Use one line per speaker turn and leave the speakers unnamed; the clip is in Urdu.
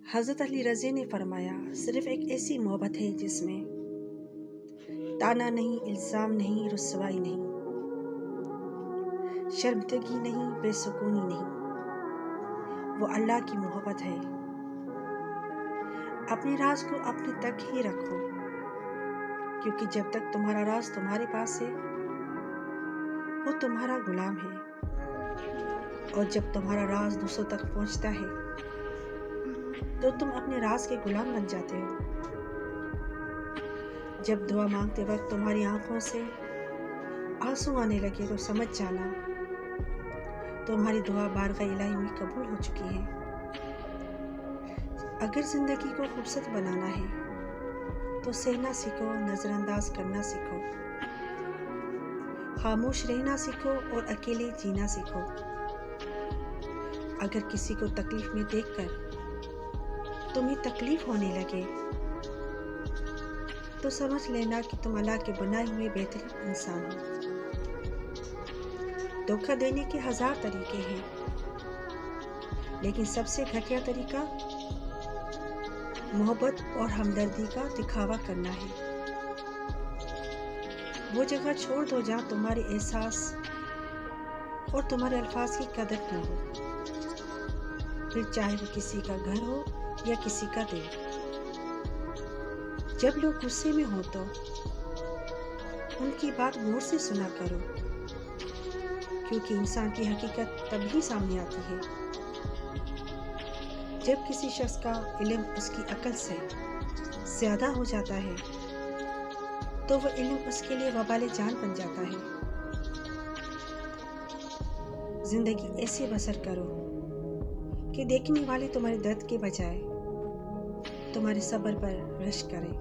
حضرت علی رضی نے فرمایا، صرف ایک ایسی محبت ہے جس میں تانا نہیں، الزام نہیں، رسوائی نہیں، شرمندگی نہیں، بے سکونی نہیں، وہ اللہ کی محبت ہے۔ اپنے راز کو اپنے تک ہی رکھو، کیونکہ جب تک تمہارا راز تمہارے پاس ہے وہ تمہارا غلام ہے، اور جب تمہارا راز دوسروں تک پہنچتا ہے تو تم اپنے راز کے غلام بن جاتے ہو۔ جب دعا مانگتے وقت تمہاری آنکھوں سے آنسو آنے لگے تو سمجھ جانا تمہاری دعا بارگاہ الہی میں قبول ہو چکی ہے۔ اگر زندگی کو خوبصورت بنانا ہے تو سہنا سیکھو، نظر انداز کرنا سیکھو، خاموش رہنا سیکھو اور اکیلے جینا سیکھو۔ اگر کسی کو تکلیف میں دیکھ کر تمہیں تکلیف ہونے لگے تو سمجھ لینا کہ تم اللہ کے بنائے ہوئے بہترین انسان ہو۔ دھوکہ دینے کے 1000 طریقے ہیں، لیکن سب سے گھٹیا طریقہ محبت اور ہمدردی کا دکھاوا کرنا ہے۔ وہ جگہ چھوڑ دو جہاں تمہارے احساس اور تمہارے الفاظ کی قدر نہ ہو، پھر چاہے وہ کسی کا گھر ہو یا کسی کا دل۔ جب لوگ غصے میں ہو تو ان کی بات غور سے سنا کرو، کیونکہ انسان کی حقیقت تبھی سامنے آتی ہے جب کسی شخص کا علم اس کی عقل سے زیادہ ہو جاتا ہے تو وہ علم اس کے لیے وبال جان بن جاتا ہے۔ زندگی ایسے بسر کرو کہ دیکھنے والے تمہارے درد کے بجائے تمہارے صبر پر رشک کریں۔